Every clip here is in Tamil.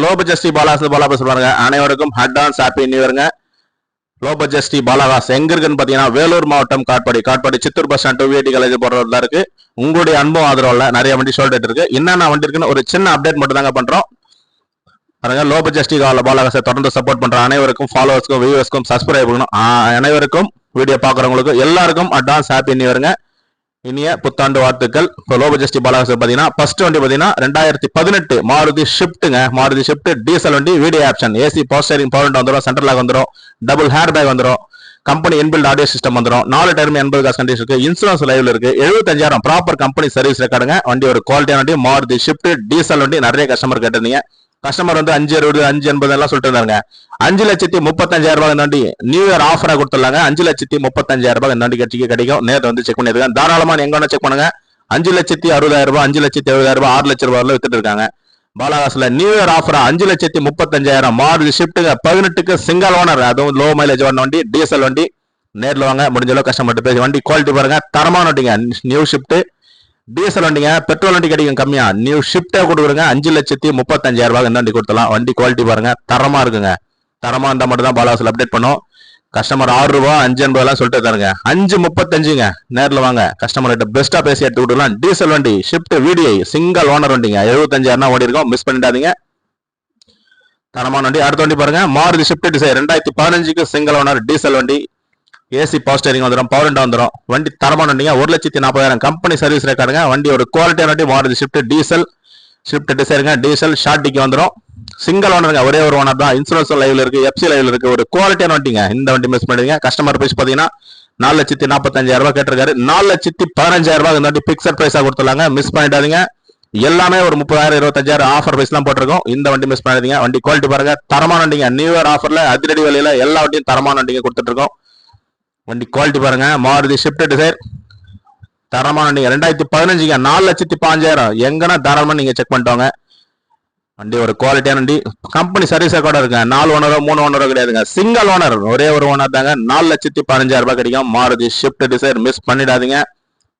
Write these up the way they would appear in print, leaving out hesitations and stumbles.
லோ பட்ஜெட் பாலாகாஸ் சொல்றாங்க. அனைவருக்கும் அட்வான்ஸ் ஹாப்பி நியூ இயருங்க. லோ பட்ஜெட் பாலாகாஸ் எங்க இருக்குன்னு பாத்தீங்கன்னா வேலூர் மாவட்டம் Katpadi Chittoor bus stand VIT college போறதுல இருக்கு. உங்களுடைய அன்பும் ஆதரவுல நிறைய வண்டி ஷோல்டர் இருக்கு. என்னென்ன வண்டி இருக்குன்னு ஒரு சின்ன அப்டேட் மட்டும் தாங்க பண்றோம். பாருங்க, லோ பட்ஜெட் பாலாகாஸை தொடர்ந்து சப்போர்ட் பண்ற அனைவருக்கும், ஃபாலோவர்ஸ்க்கும், வியூவர்ஸ்க்கும், சப்ஸ்கிரைப் பண்ணணும் அனைவருக்கும், வீடியோ பாக்குறவங்களுக்கு எல்லாருக்கும் அட்வான்ஸ் ஹாப்பி நியூ இயருங்க. இனிய புத்தாண்டு வாழ்த்துக்கள். லோ பட்ஜெட் பாலாகாஸ் பாத்தீங்கன்னா ஃபர்ஸ்ட் வண்டி பாத்தீங்கன்னா 2018 மாருதி ஷிஃப்ட்டுங்க. மாருதி ஷிஃப்ட் டீசல் வண்டி, video option, AC power steering power வந்துடும், சென்ட்ரல் லாக் வந்துடும், டபுள் ஹேர் பேக் வந்துடும், கம்பெனி இன்பில்ட் ஆடியோ சிஸ்டம் வந்துடும், 4 டயர் 80 காசு கண்டிஷன் இருக்கு, இன்சூரன்ஸ் லைவ்ல இருக்கு, 75,000 ப்ராப்பர் கம்பெனி சர்வீஸ் ரெக்கார்டுங்க. வண்டி ஒரு குவாலிட்டியான வண்டி, மாருதி ஷிஃப்ட் டீசல் வண்டி. நிறைய கஸ்டமர் கேட்டிருந்தீங்க. கஸ்டமர் வந்து 560 580 எல்லாம் சொல்லிட்டு இருந்தாங்க. 5,35,000 இந்த வண்டி நியூ இயர் ஆஃபரா கொடுத்துருந்தாங்க. 5,35,000 இந்த வண்டி கிடைக்கும். நேரில் வந்து செக் பண்ணிருக்காங்க. தாராளமா எங்க வேணா செக் பண்ணுங்க. 5,60,000 5,70,000 6 லட்சம் ரூபாய் வித்துட்டு இருக்காங்க. பாலாகாஸ்ல நியூ இயர் ஆஃபரா 5,35,000 மாருதி ஷிஃப்ட்டுங்க. 18க்கு சிங்கிள் ஓனர், அதுவும் லோ மைலேஜ் வண்டி, டீசல் வண்டி. நேரில் வாங்க, முடிஞ்ச அளவு கஸ்டமர் பேசி. வண்டி குவாலிட்டி பாருங்க, தரமான வண்டிங்க. நியூ ஷிஃப்ட் டீசல் வண்டிங்க. பெட்ரோல் வண்டி கிடைக்கும் கம்மியா, நியூ ஷிஃப்டே கொடுக்குறங்க. 5,35,000 இந்த வண்டி கொடுத்தலாம். வண்டி குவாலிட்டி பாருங்க, தரமா இருக்குங்க. தரமா இருந்தா மட்டும் தான் பாலாகாஸ்ல அப்டேட் பண்ணும். கஸ்டமர் 6 ரூபா 580 எல்லாம் சொல்லிட்டு தருங்க. 5,35,000 நேரில் வாங்க, கஸ்டமர் கிட்ட பெஸ்டா பேசி எடுத்து விட்டுலாம். டீசல் வண்டி ஷிஃப்ட் விடிஐ சிங்கிள் ஓனர் வண்டிங்க. 75,000 ஓடி இருக்கும், மிஸ் பண்ணிடாதீங்க. தரமான வண்டி. அடுத்த வண்டி பாருங்க, மாருதி ஷிஃப்ட் டிசைர் 2015க்கு சிங்கிள் ஓனர் டீசல் வண்டி, ஏசி பவர் ஸ்டீரிங் வந்துடும், பவர் விண்டோ வந்துடும். வண்டி தரமான வண்டிங்க. 1,40,000 கம்பெனி சர்வீஸ் ரெக்கார்டுங்க. வண்டி ஒரு குவாலிட்டியான வண்டி, மாருதி ஷிஃப்ட் டீசல், ஷிஃப்ட் டிசைருங்க. டீசல் ஷார்ட் டிக்கி வந்துடும். சிங்கிள் ஓனருங்க, ஒரே ஒரு ஓனர் தான். இன்சூரன்ஸ் லைவ்ல இருக்கு, எஃப்சி லைவ்ல இருக்கு. ஒரு குவாலிட்டியான வண்டிங்க. இந்த வண்டி மிஸ் பண்ணுவீங்க. கஸ்டமர் பிரைஸ் பாத்தீங்கன்னா 4,45,000 கேட்டிருக்காரு. 4,15,000 இந்த வண்டி பிக்சட் பிரைஸா கொடுத்துருக்காங்க. மிஸ் பண்ணிடாதீங்க. எல்லாமே ஒரு 30,000 25,000 ஆஃபர் பிரைஸ் எல்லாம் போட்டிருக்கோம். இந்த வண்டி மிஸ் பண்ணிடாதீங்க. வண்டி குவாலிட்டி பாருங்க, தரமான வண்டிங்க. நியூ இயர் ஆஃபர்ல அதிரடி விலையில எல்லா வண்டியும் தரமான வண்டிங்க கொடுத்துட்டு இருக்கோம். வண்டி குவாலிட்டி பாருங்க, மாருதி ஷிஃப்ட் டிசைர் தரமான வண்டிங்க. 2015ங்க 4,15,000 எங்கன்னா தாராளமா நீங்க செக் பண்ணிட்டோங்க. வண்டி ஒரு குவாலிட்டியான வண்டி, கம்பெனி சர்வீஸ் ரெக்கார்டு இருக்கு. 4 ஓனரோ 3 ஓனரோ கிடையாதுங்க. சிங்கிள் ஓனர், ஒரே ஒரு ஓனர் தாங்க. 4,15,000 கிடைக்கும். மாருதி ஷிஃப்ட் டிசைர் மிஸ் பண்ணிடாதீங்க.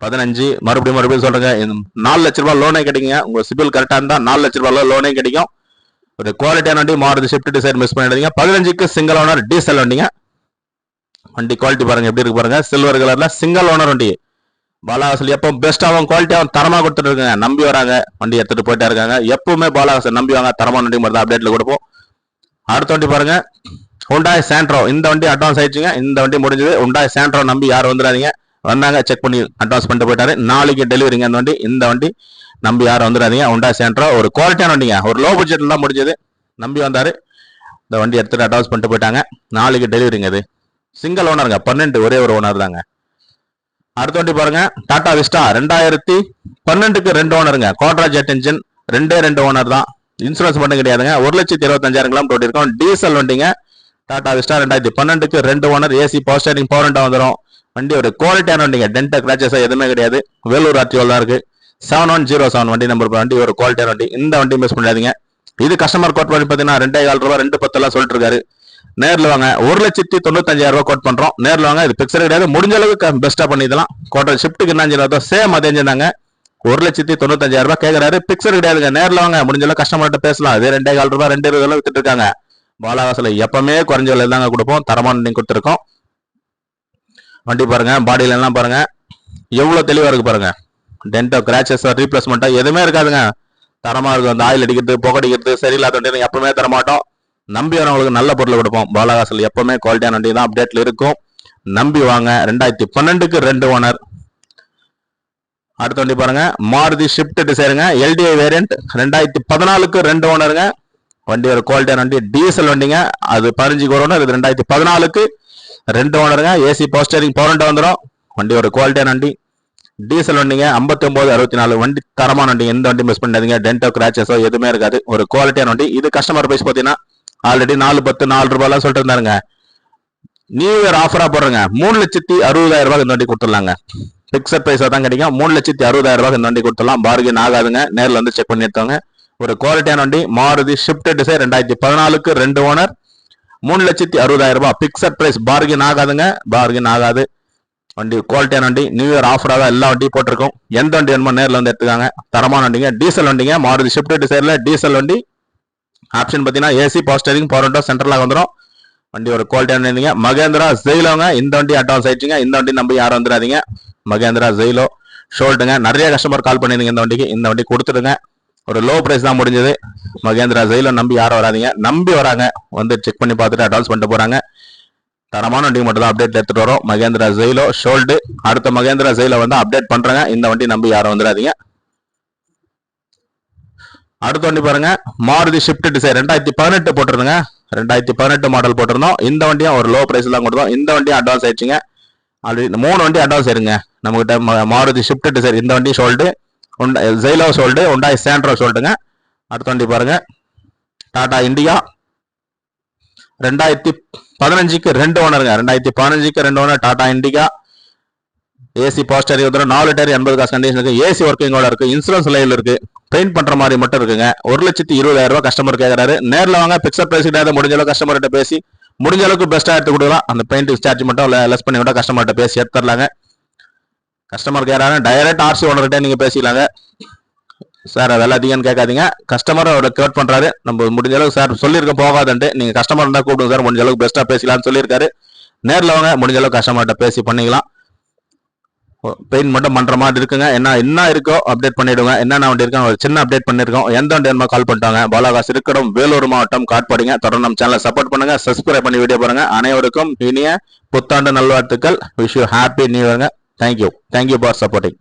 15 மறுபடியும் சொல்றேங்க, 4 லட்ச ரூபாய் லோனே கிடைக்குங்க. உங்க சிபில் கரெக்டா இருந்தா 4 லட்ச ரூபாய் லோனே கிடைக்கும். ஒரு குவாலிட்டியான வண்டி, மாருதி ஷிஃப்ட் டிசைர் மிஸ் பண்ணிடாதீங்க. 15க்கு சிங்கிள் ஓனர் டீசல் வண்டிங்க. வண்டி குவாலிட்டி பாருங்க எப்படி இருக்கு பாருங்க, சில்வர் கலர்ல சிங்கிள் ஓனர் வண்டி. பாலாகாஸ்ல எப்போ பெஸ்டாகவும் குவாலிட்டியாகவும் தரமா கொடுத்துட்டு இருக்காங்க. நம்பி வராங்க, வண்டி எடுத்துட்டு போயிட்டே இருக்காங்க. எப்பவுமே பாலாகாச நம்பி வாங்க, தரமான வண்டி மட்டும் தான் அப்டேட்ல கொடுப்போம். அடுத்த வண்டி பாருங்க, ஹுண்டாய் சாண்ட்ரோ. இந்த வண்டி அட்வான்ஸ் ஆயிடுச்சுங்க. இந்த வண்டி முடிஞ்சது. ஹுண்டாய் சாண்ட்ரோ நம்பி யாரும் வந்துடாதீங்க. வந்தாங்க செக் பண்ணி அட்வான்ஸ் பண்ணிட்டு போயிட்டாரு. நாளைக்கு டெலிவரிங்க அந்த வண்டி. இந்த வண்டி நம்பி யாரும் வந்துடாதீங்க. ஹுண்டாய் சாண்ட்ரோ ஒரு குவாலிட்டியான வண்டிங்க. ஒரு லோ பட்ஜெட்ல தான் முடிஞ்சது. நம்பி வந்தாரு, இந்த வண்டி எடுத்துட்டு அட்வான்ஸ் பண்ணிட்டு போயிட்டாங்க. நாளைக்கு டெலிவரிங்க. இது சிங்கிள் ஓனருங்க, 12 ஒரே ஒரு ஓனர் தாங்க. அடுத்த வண்டி பாருங்க, டாடா விஸ்டா 2012க்கு 2 ஓனருங்க. கோட்ரா ஜெட் இன்ஜின், 2 ஓனர் தான். இன்சூரன்ஸ் மட்டும் கிடையாதுங்க. 1,25,000 கிலோமீட்டர் ஓடி இருக்கும். டீசல் வண்டிங்க. டாடா விஸ்டா 2012க்கு 2 owner, AC power steering power window வந்துடும். வண்டி ஒரு குவாலிட்டியான வண்டிங்க. டென்ட் கிராச்சஸ் எதுவுமே கிடையாது. வேலூர் ஆர்டிஓ தான் இருக்கு. 7107 வண்டி நம்பர். வண்டி ஒரு குவாலிட்டியான வண்டி. இந்த வண்டி மிஸ் பண்ணாதீங்க. இது கஸ்டமர் கோட் பண்ணி பாத்தீங்கன்னா 2,15,000 ரூபாய் 2,10 எல்லாம் சொல்லிட்டு இருக்காரு. நேரில் வாங்க, 1,95,000 கோட் பண்றோம். நேரில் வாங்க, இது பிக்சர் கிடையாது. முடிஞ்ச அளவுக்கு பெஸ்டா பண்ணிடலாம். கோட்டை ஷிஃப்ட்டுக்கு என்ன சேம் அதே செஞ்சாங்க. 1,95,000 கேட்கறாரு. பிக்சர் கிடையாதுங்க. நேரில் வாங்க, முடிஞ்ச அளவுக்கு கஸ்டமர்கிட்ட பேசலாம். இது 2,15,000 ரூபாய் 2,20 வித்துட்டு இருக்காங்க. பாலாகாஸ்ல எப்பவுமே குறைஞ்ச விலை தாங்க கொடுப்போம். தரமான வண்டி கொடுத்துருக்கோம். வண்டி பாருங்க, பாடியில எல்லாம் பாருங்க எவ்வளவு தெளிவா இருக்கு பாருங்க. டென்டோ கிராச்சஸ் ரீப்ளேஸ்மெண்டா எதுவுமே இருக்காதுங்க. தரமா இருக்கும். அந்த ஆயில் அடிக்கிறது, புகடிக்கிறது சரியில்லாத வண்டி எப்பவுமே தரமாட்டோம். நம்பி வரவங்களுக்கு நல்ல பொருள் கொடுப்போம். பாலாகாஸ்ல எப்பவுமே குவாலிட்டியான வண்டி தான் அப்டேட்ல இருக்கும். நம்பி வாங்க. 2012க்கு 2 ஓனர். அடுத்த வண்டி பாருங்க, மாருதி ஷிஃப்ட் டிசைருங்க. எல்டிஐ வேரியன்ட் 2014க்கு 2 ஓனருங்க. வண்டி ஒரு குவாலிட்டியான வண்டி, டீசல் வண்டிங்க. அது 15க்கு ஒரு ஓனர், இது 2014க்கு 2 ஓனருங்க. AC power steering power window வந்துடும். வண்டி ஒரு குவாலிட்டியான வண்டி, டீசல் வண்டிங்க. 5964 வண்டி தரமான வண்டி. எந்த வண்டி மிஸ் பண்ணாதீங்க. டென்டோ கிராச்சஸோ எதுவுமே இருக்காது. ஒரு குவாலிட்டியான வண்டி. இது கஸ்டமர் பிரைஸ் பாத்தீங்கன்னா ஆல்ரெடி 4,10 4 ரூபாய் சொல்லிட்டு இருந்தாருங்க. New year ஆஃபரா போடுறங்க. 3,60,000 இந்த வண்டி கொடுத்துடலாங்க. பிக்சட் பிரைஸா தான் கிடைக்கும். 3,60,000 இந்த வண்டி கொடுத்துடலாம். பார்கெயின் ஆகாதுங்க. நேரில் வந்து செக் பண்ணி எடுத்தவங்க. ஒரு குவாலிட்டியான வண்டி, மாருதி ஷிஃப்ட் டிசைர் 2014க்கு 2 ஓனர், 3,60,000 பிக்சட் பிரைஸ். பார்கெயின் ஆகாதுங்க, பார்கெயின் ஆகாது. வண்டி குவாலிட்டியான வண்டி. நியூ இயர் ஆஃபரா தான் எல்லா வண்டியும் போட்டிருக்கோம். எந்த வண்டி வேணுமோ நேரில் வந்து எடுத்துக்காங்க. தரமான வண்டிங்க. டீசல் வண்டிங்க. மாருதி ஷிஃப்ட் டிசைர்ல டீசல் வண்டி ஆப்ஷன் பார்த்தீங்கன்னா AC power steering power window சென்ட்ரலாக வந்துடும். வண்டி ஒரு குவாலிட்டியான இருந்தீங்க. மகேந்திரா ஜெயிலோங்க. இந்த வண்டி அட்வான்ஸ் ஆயிடுச்சுங்க. இந்த வண்டி நம்பி யாரும் வந்துடாதீங்க. மகேந்திரா ஜெயிலோ ஷோல்ட்டுங்க. நிறைய கஸ்டமர் கால் பண்ணிருந்தீங்க இந்த வண்டிக்கு. இந்த வண்டி கொடுத்துடுங்க. ஒரு லோ பிரைஸ் தான் முடிஞ்சது. மகேந்திரா ஜெயிலோ நம்பி யாரும் வராதிங்க. நம்பி வராங்க வந்து செக் பண்ணி பார்த்துட்டு அட்வான்ஸ் பண்ணிட்டு போறாங்க. தரமான வண்டி மட்டும் தான் அப்டேட் எடுத்துட்டு வரோம். மகேந்திரா ஜெயிலோ ஷோல்டு. அடுத்த மகேந்திரா ஜெயிலோ வந்து அப்டேட் பண்றாங்க. இந்த வண்டி நம்பி யாரும் வந்துடாதீங்க. அடுத்த வண்டி பாருங்க, மாருதி ஷிஃப்ட் டிசைர் 2018 போட்டிருந்தோங்க. 2018 மாடல் போட்டிருந்தோம். இந்த வண்டியும் ஒரு லோ பிரைஸ் தான் கொடுத்தோம். இந்த வண்டியும் அட்வான்ஸ் ஆயிடுச்சுங்க. ஆல்ரெடி 3 வண்டி அட்வான்ஸ் ஆயிருங்க நம்ம கிட்ட. மாருதி ஷிஃப்ட் டிசைர் இந்த வண்டி சோல்டு, ஜெயிலோ சோல்டு, உண்டாய் சாண்ட்ரோ சோல்டுங்க. அடுத்த வண்டி பாருங்க, டாடா இண்டிகா 2015க்கு 2 ஓனருங்க. 2015க்கு 2 ஓனர் டாடா இண்டிகா. ஏசி பாஸ்டர் 4 டயர் 80 காசு கண்டிஷன் இருக்கு. ஏசி ஒர்க்கிங்கோட இருக்கு. இன்சூரன்ஸ் லைவ்ல இருக்கு. பெயிண்ட் பண்ற மாதிரி மட்டும் இருக்குங்க. 1,20,000 கஸ்டமர் கேட்கறாரு. நேரில் வாங்க, பிக்சர் பிரைஸ் கிடையாது. முடிஞ்ச அளவுக்கு கஸ்டமர்கிட்ட பேசி முடிஞ்ச அளவுக்கு பெஸ்டா எடுத்து கொடுக்கலாம். அந்த பெயிண்ட் சார்ஜ் மட்டும் லெஸ் பண்ணி விட கஸ்டமர்கிட்ட பேசி எடுத்துடலாங்க. கஸ்டமர் கேட்கறாங்க, டைரக்ட் ஆர்சி ஓனர்கிட்ட நீங்க பேசிக்கலாங்க. சார் அது எல்லாத்தையும் கேட்காதீங்க. கஸ்டமர் அவரை கேட் பண்றாரு. நம்ம முடிஞ்ச அளவுக்கு சார் சொல்லியிருக்க போகாதுன்ட்டு நீங்க கஸ்டமர் இருந்தா கூப்பிடுங்க சார், முடிஞ்ச அளவுக்கு பெஸ்டா பேசலாம்னு சொல்லியிருக்காரு. நேரில் வாங்க, முடிஞ்ச அளவுக்கு கஸ்டமர்கிட்ட பேசி பண்ணிக்கலாம். பெயிண்ட் மட்டும் பண்ற மாதிரி இருக்குங்க. என்ன இருக்கோ அப்டேட் பண்ணிடுங்க. என்னென்ன வண்டி இருக்கோ ஒரு சின்ன அப்டேட் பண்ணிருக்கோம். எந்த வண்டி வேணுமோ கால் பண்ணிட்டாங்க. பாலாகாஸ் இருக்கடம், வேலூர் மாவட்டம், காட்பாடிங்க. தொடர்ந்து நம்ம சேனலை சப்போர்ட் பண்ணுங்க. சப்ஸ்கிரைப் பண்ணி வீடியோ பாருங்க. அனைவருக்கும் இனிய புத்தாண்டு நல்வாழ்த்துக்கள். விஷ் யூ ஹாப்பி நியூ இயர்ங்க. Thank you for supporting.